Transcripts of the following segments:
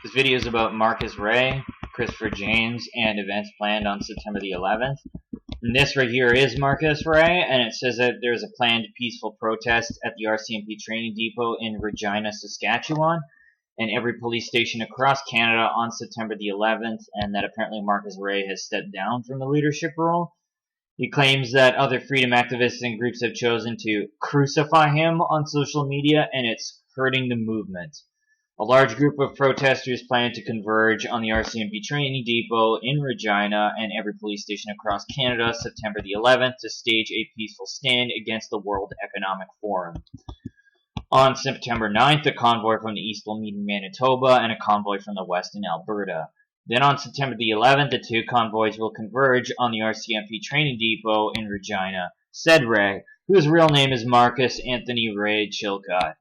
This video is about Marcus Ray, Christopher James, and events planned on September the 11th. And this right here is Marcus Ray, and it says that there's a planned peaceful protest at the RCMP Training Depot in Regina, Saskatchewan, and every police station across Canada on September the 11th, and that apparently Marcus Ray has stepped down from the leadership role. He claims that other freedom activists and groups have chosen to crucify him on social media, and it's hurting the movement. A large group of protesters plan to converge on the RCMP Training Depot in Regina and every police station across Canada September the 11th to stage a peaceful stand against the World Economic Forum. On September 9th, a convoy from the east will meet in Manitoba and a convoy from the west in Alberta. Then on September the 11th, the two convoys will converge on the RCMP Training Depot in Regina, said Ray, whose real name is Marcus Anthony Ray Chilcott.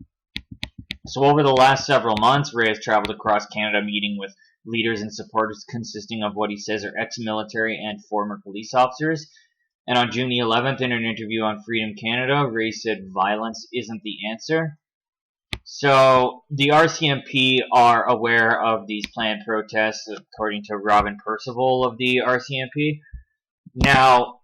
So over the last several months, Ray has traveled across Canada meeting with leaders and supporters consisting of what he says are ex-military and former police officers. And on June the 11th, in an interview on Freedom Canada, Ray said violence isn't the answer. So the RCMP are aware of these planned protests, according to Robin Percival of the RCMP. Now,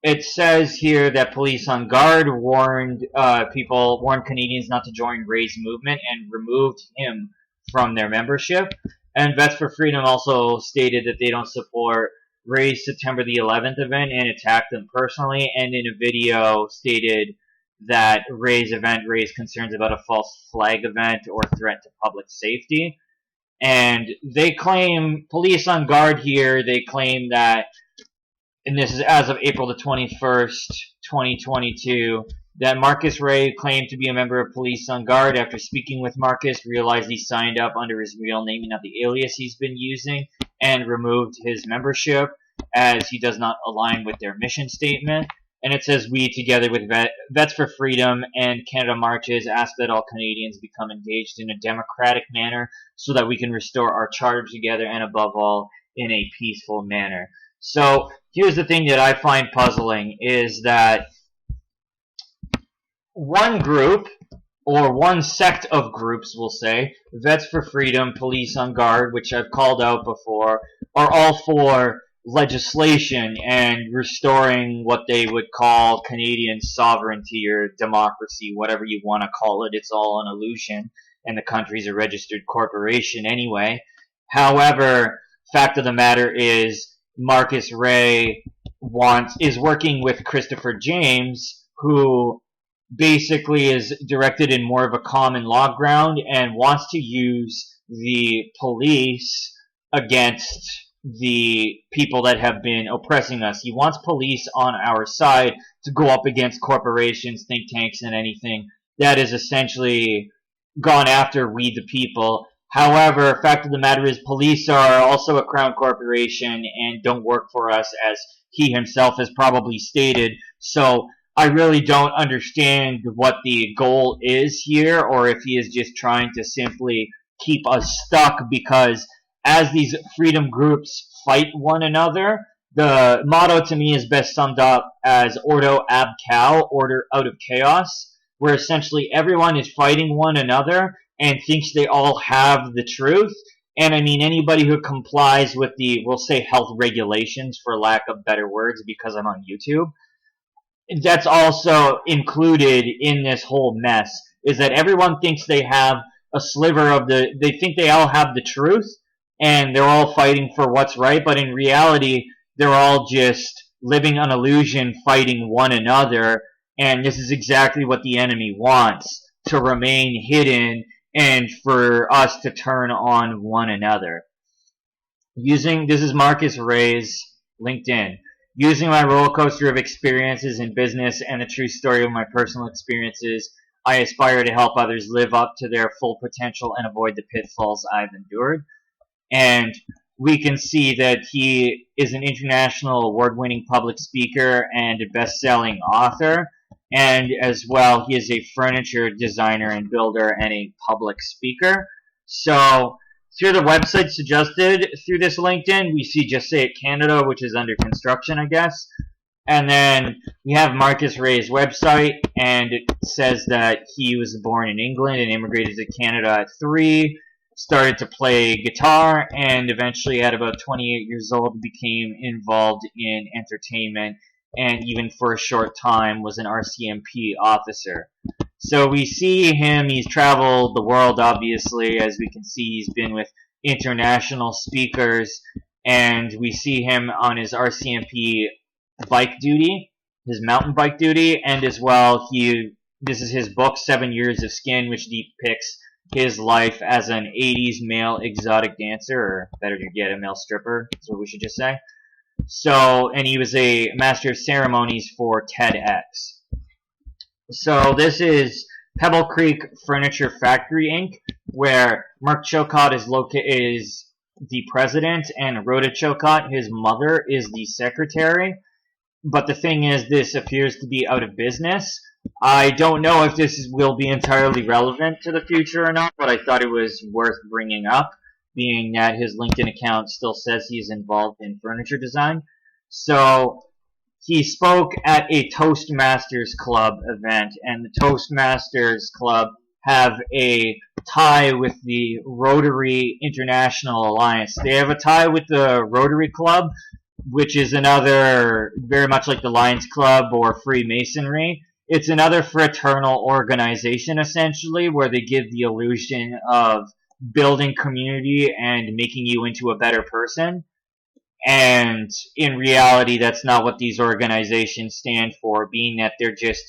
it says here that police on guard warned Canadians not to join Ray's movement and removed him from their membership. And Vets for Freedom also stated that they don't support Ray's September the 11th event and attacked them personally, and in a video stated that Ray's event raised concerns about a false flag event or threat to public safety. And they claim, police on guard here, they claim that, and this is as of April the 21st, 2022, that Marcus Ray claimed to be a member of Police on Guard. After speaking with Marcus, realized he signed up under his real name and not the alias he's been using, and removed his membership as he does not align with their mission statement. And it says, we, together with Vets for Freedom and Canada Marches, ask that all Canadians become engaged in a democratic manner so that we can restore our charter together and, above all, in a peaceful manner. So here's the thing that I find puzzling is that one group, or one sect of groups, we'll say, Vets for Freedom, Police on Guard, which I've called out before, are all for legislation and restoring what they would call Canadian sovereignty or democracy, whatever you want to call it. It's all an illusion, and the country's a registered corporation anyway. However, fact of the matter is, Marcus Ray is working with Christopher James, who basically is directed in more of a common law ground and wants to use the police against the people that have been oppressing us. He wants police on our side to go up against corporations, think tanks, and anything that is essentially gone after we the people. However, fact of the matter is police are also a crown corporation and don't work for us, as he himself has probably stated. So I really don't understand what the goal is here, or if he is just trying to simply keep us stuck, because as these freedom groups fight one another, the motto to me is best summed up as Ordo ab Chao, order out of chaos, where essentially everyone is fighting one another and thinks they all have the truth. And I mean, anybody who complies with the, we'll say, health regulations, for lack of better words, because I'm on YouTube, that's also included in this whole mess, is that everyone thinks they have a sliver of they think they all have the truth, and they're all fighting for what's right, but in reality, they're all just living an illusion, fighting one another, and this is exactly what the enemy wants, to remain hidden and for us to turn on one another. This is Marcus Ray's LinkedIn. Using my roller coaster of experiences in business and the true story of my personal experiences, I aspire to help others live up to their full potential and avoid the pitfalls I've endured. And we can see that he is an international award-winning public speaker and a best-selling author. And as well, he is a furniture designer and builder and a public speaker. So through the website suggested through this LinkedIn, we see Just Say It Canada, which is under construction, I guess. And then we have Marcus Ray's website, and it says that he was born in England and immigrated to Canada at 3. started to play guitar, and eventually at about 28 years old became involved in entertainment, and even for a short time was an RCMP officer. So we see him, he's traveled the world obviously, as we can see he's been with international speakers, and we see him on his RCMP bike duty, his mountain bike duty, and as well this is his book 7 Years of Skin, which depicts his life as an 80s male exotic dancer, or better yet, a male stripper, that's what we should just say. So, and he was a master of ceremonies for TEDx. So this is Pebble Creek Furniture Factory Inc., where Mark Chilcott is the president, and Rhoda Chilcott, his mother, is the secretary. But the thing is, this appears to be out of business. I don't know if this will be entirely relevant to the future or not, but I thought it was worth bringing up, being that his LinkedIn account still says he's involved in furniture design. So he spoke at a Toastmasters Club event, and the Toastmasters Club have a tie with the Rotary International Alliance. They have a tie with the Rotary Club, which is another, very much like the Lions Club or Freemasonry. It's another fraternal organization, essentially, where they give the illusion of building community and making you into a better person. And in reality, that's not what these organizations stand for, being that they're just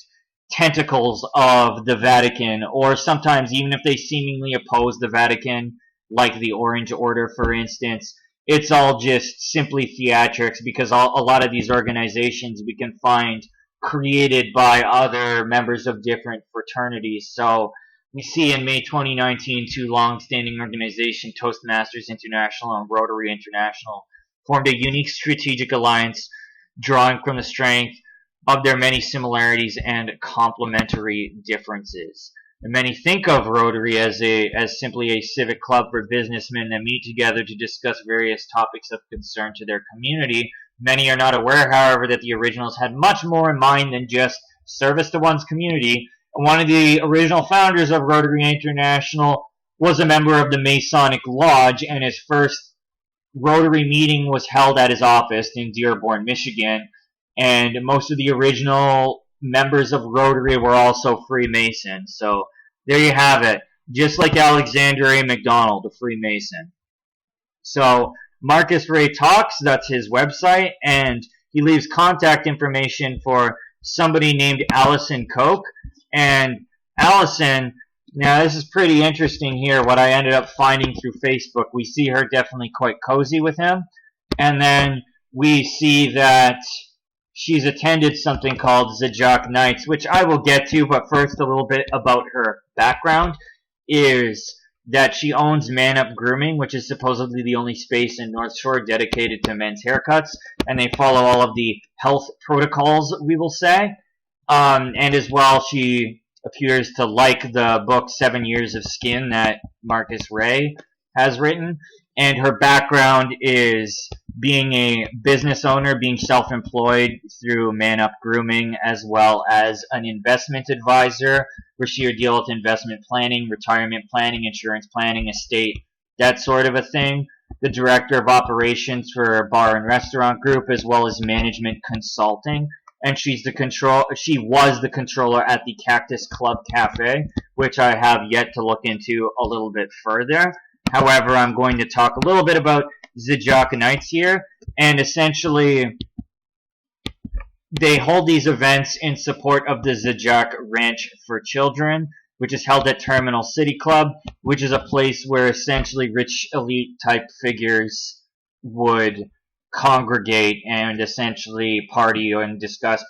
tentacles of the Vatican, or sometimes even if they seemingly oppose the Vatican, like the Orange Order, for instance, it's all just simply theatrics, because a lot of these organizations we can find created by other members of different fraternities. So we see in May 2019, two long-standing organizations, Toastmasters International and Rotary International, formed a unique strategic alliance drawing from the strength of their many similarities and complementary differences. And many think of Rotary as simply a civic club for businessmen that meet together to discuss various topics of concern to their community. Many are not aware, however, that the originals had much more in mind than just service to one's community. And one of the original founders of Rotary International was a member of the Masonic Lodge, and his first Rotary meeting was held at his office in Dearborn, Michigan. And most of the original members of Rotary were also Freemasons. So there you have it. Just like Alexander A. MacDonald, a Freemason. So Marcus Ray Talks, that's his website, and he leaves contact information for somebody named Allison Koch. And Allison, now this is pretty interesting here, what I ended up finding through Facebook. We see her definitely quite cozy with him. And then we see that she's attended something called Zajac Nights, which I will get to, but first a little bit about her background is that she owns Man Up Grooming, which is supposedly the only space in North Shore dedicated to men's haircuts, and they follow all of the health protocols, we will say. And as well, she appears to like the book 7 Years of Skin that Marcus Ray has written, and her background is being a business owner, being self-employed through Man Up Grooming, as well as an investment advisor, where she would deal with investment planning, retirement planning, insurance planning, estate, that sort of a thing. The director of operations for a bar and restaurant group, as well as management consulting. And she was the controller at the Cactus Club Cafe, which I have yet to look into a little bit further. However, I'm going to talk a little bit about Zajac Nights here, and essentially they hold these events in support of the Zajac Ranch for Children, which is held at Terminal City Club, which is a place where essentially rich elite type figures would congregate and essentially party and discuss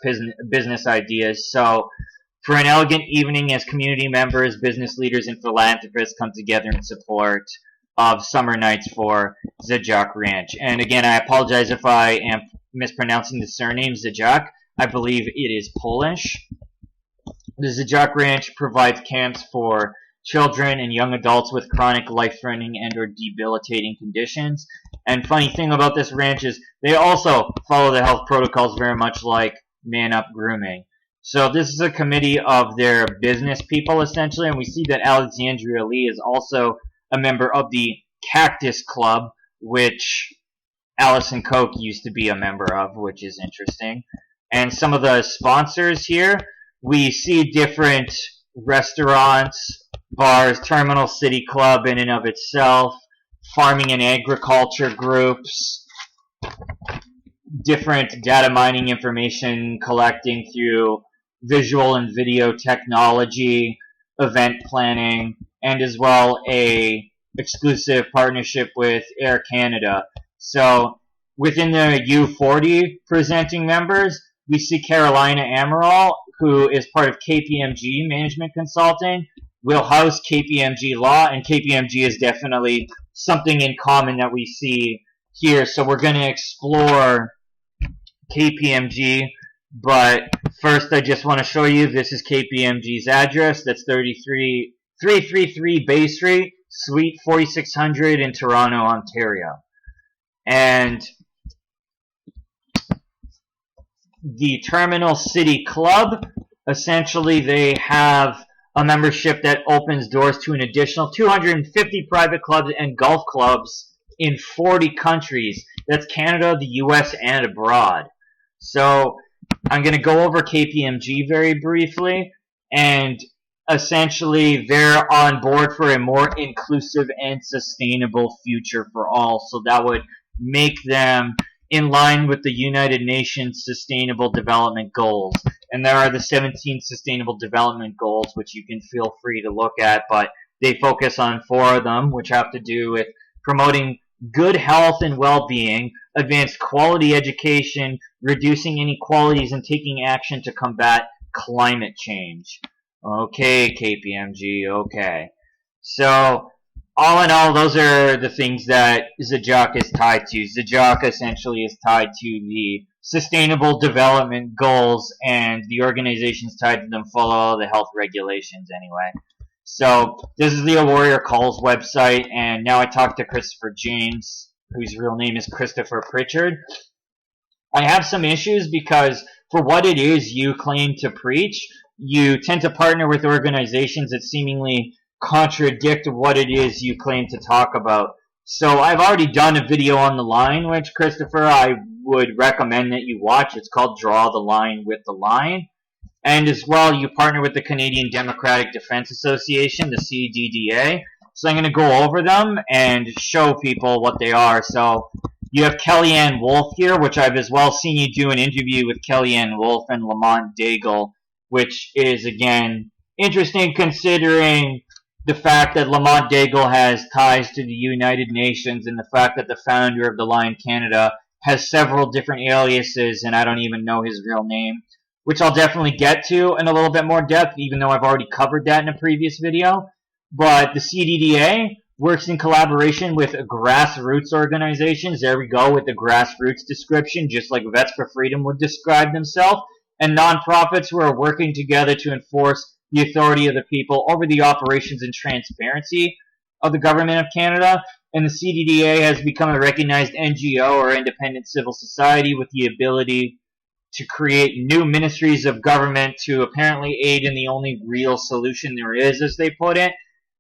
business ideas. So for an elegant evening as community members, business leaders, and philanthropists come together in support of summer nights for Zajac Ranch. And again, I apologize if I am mispronouncing the surname Zajac. I believe it is Polish. The Zajac Ranch provides camps for children and young adults with chronic, life-threatening, and or debilitating conditions. And funny thing about this ranch is they also follow the health protocols very much like Man Up Grooming. So this is a committee of their business people, essentially, and we see that Alexandria Lee is also a member of the Cactus Club, which Allison Koch used to be a member of, which is interesting. And some of the sponsors here, we see different restaurants, bars, Terminal City Club in and of itself, farming and agriculture groups, different data mining information collecting through visual and video technology, event planning, and as well a exclusive partnership with Air Canada. So within the U40 presenting members, we see Carolina Amaral, who is part of KPMG Management Consulting, will house KPMG Law, and KPMG is definitely something in common that we see here. So we're going to explore KPMG, but first I just want to show you this is KPMG's address. That's 333 Bay Street, Suite 4600 in Toronto, Ontario. And the Terminal City Club, essentially they have a membership that opens doors to an additional 250 private clubs and golf clubs in 40 countries. That's Canada, the US, and abroad. So I'm going to go over KPMG very briefly, and essentially they're on board for a more inclusive and sustainable future for all. So that would make them in line with the United Nations Sustainable Development Goals. And there are the 17 Sustainable Development Goals, which you can feel free to look at, but they focus on 4 of them, which have to do with promoting good health and well-being, advanced quality education, reducing inequalities, and taking action to combat climate change. Okay, KPMG, okay. So, all in all, those are the things that ZAJAC is tied to. ZAJAC essentially is tied to the Sustainable Development Goals, and the organizations tied to them follow the health regulations anyway. So, this is the A Warrior Calls website, and now I talked to Christopher James, whose real name is Christopher Pritchard. I have some issues because for what it is you claim to preach, you tend to partner with organizations that seemingly contradict what it is you claim to talk about. So I've already done a video on the line, which, Christopher, I would recommend that you watch. It's called Draw the Line with the Line. And as well, you partner with the Canadian Democratic Defense Association, the CDDA. So I'm going to go over them and show people what they are. So you have Kellyanne Wolf here, which I've as well seen you do an interview with Kellyanne Wolf and Lamont Daigle, which is, again, interesting considering the fact that Lamont Daigle has ties to the United Nations and the fact that the founder of the Line Canada has several different aliases, and I don't even know his real name, which I'll definitely get to in a little bit more depth, even though I've already covered that in a previous video. But the CDDA works in collaboration with grassroots organizations. There we go with the grassroots description, just like Vets for Freedom would describe themselves, and nonprofits who are working together to enforce the authority of the people over the operations and transparency of the Government of Canada. And the CDDA has become a recognized NGO or independent civil society with the ability to create new ministries of government to apparently aid in the only real solution there is, as they put it,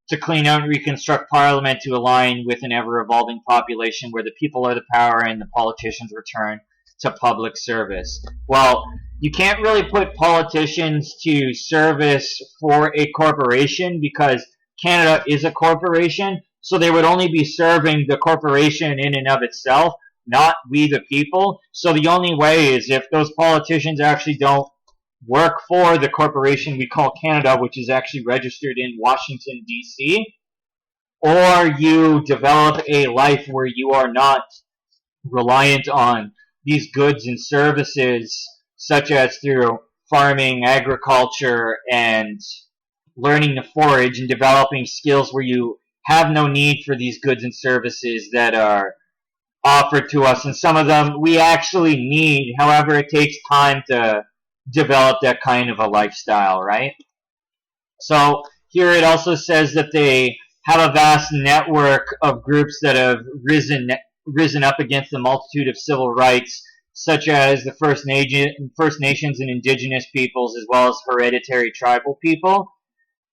to clean out and reconstruct Parliament to align with an ever-evolving population where the people are the power and the politicians return to public service. Well, you can't really put politicians to service for a corporation because Canada is a corporation, so they would only be serving the corporation in and of itself, not we the people. So the only way is if those politicians actually don't work for the corporation we call Canada, which is actually registered in Washington, D.C., or you develop a life where you are not reliant on these goods and services, such as through farming, agriculture, and learning to forage and developing skills where you have no need for these goods and services that are offered to us. And some of them we actually need. However, it takes time to develop that kind of a lifestyle, right? So here it also says that they have a vast network of groups that have risen up against the multitude of civil rights, such as the First Nations and Indigenous peoples, as well as hereditary tribal people.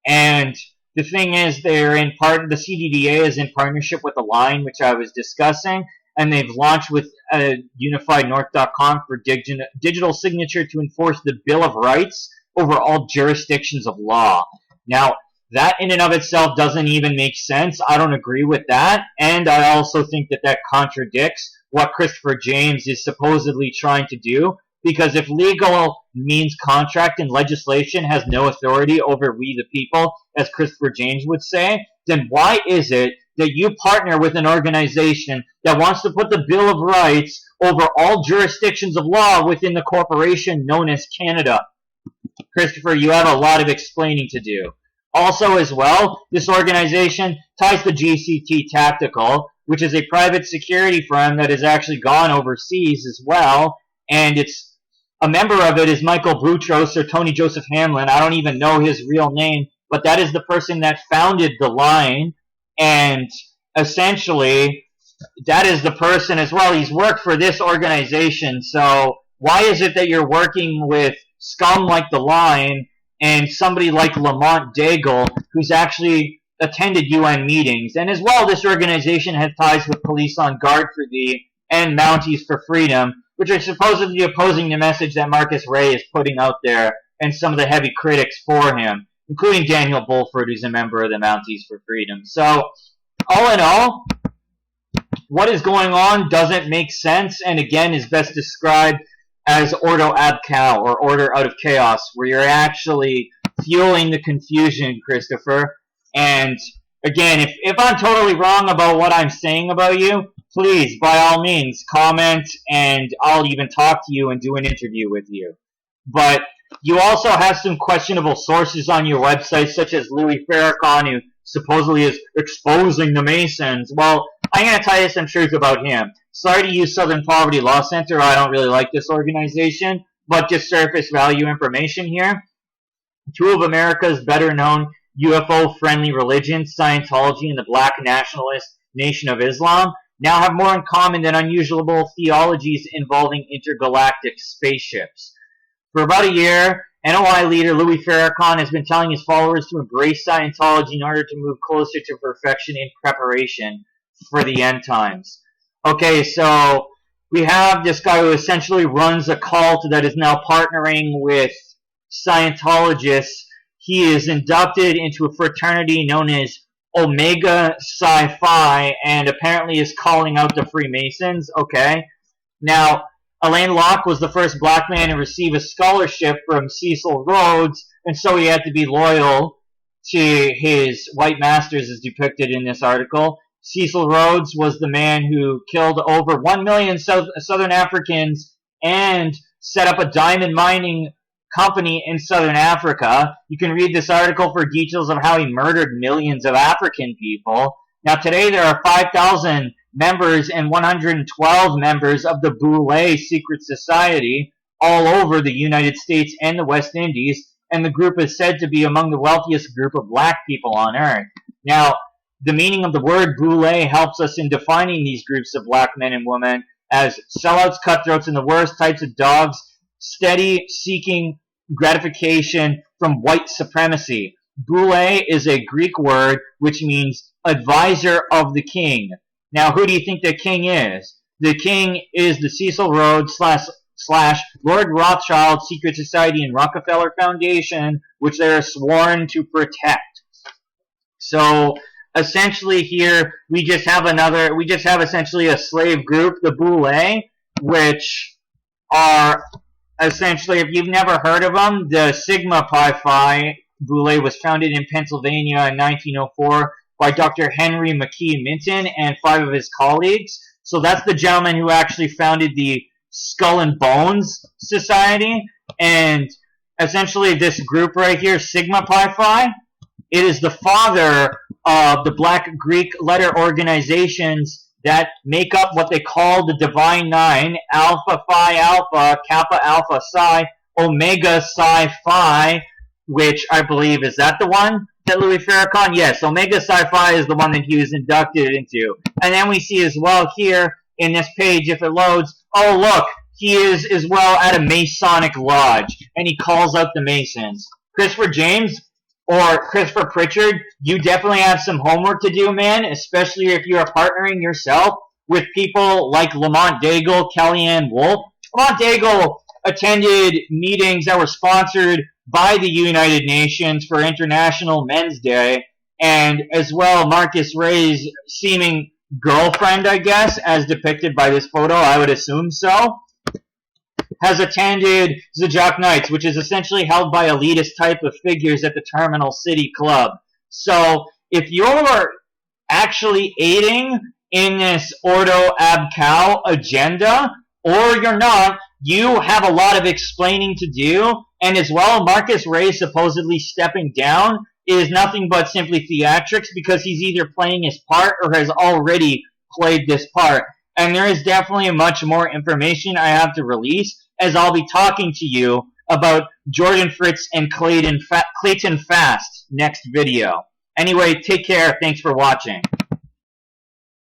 And the thing is, the CDDA is in partnership with Align, which I was discussing, and they've launched with unifiednorth.com for digital signature to enforce the Bill of Rights over all jurisdictions of law. Now, that in and of itself doesn't even make sense. I don't agree with that, and I also think that contradicts what Christopher James is supposedly trying to do, because if legal means contract and legislation has no authority over we the people, as Christopher James would say, then why is it that you partner with an organization that wants to put the Bill of Rights over all jurisdictions of law within the corporation known as Canada? Christopher, you have a lot of explaining to do. Also, as well, this organization ties to GCT Tactical, which is a private security firm that has actually gone overseas as well, and a member of it is Michael Boutros or Tony Joseph Hamlin. I don't even know his real name, but that is the person that founded the line, and essentially, that is the person as well. He's worked for this organization, so why is it that you're working with scum like the line and somebody like Lamont Daigle, who's actually attended UN meetings? And as well, this organization has ties with Police on Guard for Thee and Mounties for Freedom, which are supposedly opposing the message that Marcus Ray is putting out there, and some of the heavy critics for him, including Daniel Bulford, who's a member of the Mounties for Freedom. So, all in all, what is going on doesn't make sense, and again is best described as Ordo ad Chao, or order out of chaos, where you're actually fueling the confusion, Christopher. And again, if I'm totally wrong about what I'm saying about you, please, by all means, comment, and I'll even talk to you and do an interview with you. But you also have some questionable sources on your website, such as Louis Farrakhan, who supposedly is exposing the Masons. Well, I'm going to tell you some truth about him. Sorry to use Southern Poverty Law Center. I don't really like this organization, but just surface value information here. Two of America's better-known UFO-friendly religions, Scientology and the Black Nationalist Nation of Islam, now have more in common than unusual theologies involving intergalactic spaceships. For about a year, NOI leader Louis Farrakhan has been telling his followers to embrace Scientology in order to move closer to perfection in preparation for the end times. Okay, so we have this guy who essentially runs a cult that is now partnering with Scientologists. He is inducted into a fraternity known as Omega Psi Phi, and apparently is calling out the Freemasons. Okay, now Alain Locke was the first black man to receive a scholarship from Cecil Rhodes, and so he had to be loyal to his white masters, as depicted in this article. Cecil Rhodes was the man who killed over 1 million Southern Africans and set up a diamond mining company in Southern Africa. You can read this article for details of how he murdered millions of African people. Now today there are 5,000 members and 112 members of the Boule secret society all over the United States and the West Indies, and the group is said to be among the wealthiest group of black people on earth. Now, the meaning of the word boule helps us in defining these groups of black men and women as sellouts, cutthroats, and the worst types of dogs, steady seeking gratification from white supremacy. Boule is a Greek word which means advisor of the king. Now, who do you think the king is? The king is the Cecil Rhodes slash Lord Rothschild Secret Society and Rockefeller Foundation, which they are sworn to protect. So, essentially here, we just have essentially a slave group, the Boule, which are essentially, if you've never heard of them, the Sigma Pi Phi Boule was founded in Pennsylvania in 1904 by Dr. Henry McKee Minton and 5 of his colleagues. So that's the gentleman who actually founded the Skull and Bones Society. And essentially this group right here, Sigma Pi Phi, it is the father of the black Greek letter organizations that make up what they call the Divine Nine: Alpha Phi Alpha, Kappa Alpha Psi, Omega Psi Phi, which I believe, is that the one that Louis Farrakhan? Yes, Omega Psi Phi is the one that he was inducted into. And then we see as well here in this page, if it loads, oh look, he is as well at a Masonic lodge, and he calls out the Masons. Christopher James, or Christopher Pritchard, you definitely have some homework to do, man, especially if you are partnering yourself with people like Lamont Daigle, Kellyanne Wolf. Lamont Daigle attended meetings that were sponsored by the United Nations for International Men's Day, and as well Marcus Ray's seeming girlfriend, I guess, as depicted by this photo, I would assume so, has attended Zajac Nights, which is essentially held by elitist type of figures at the Terminal City Club. So if you're actually aiding in this Ordo Ab Chao agenda, or you're not, you have a lot of explaining to do, and as well, Marcus Ray supposedly stepping down is nothing but simply theatrics, because he's either playing his part or has already played this part. And there is definitely much more information I have to release, as I'll be talking to you about Jordan Fritz and Clayton Fast next video. Anyway, take care. Thanks for watching.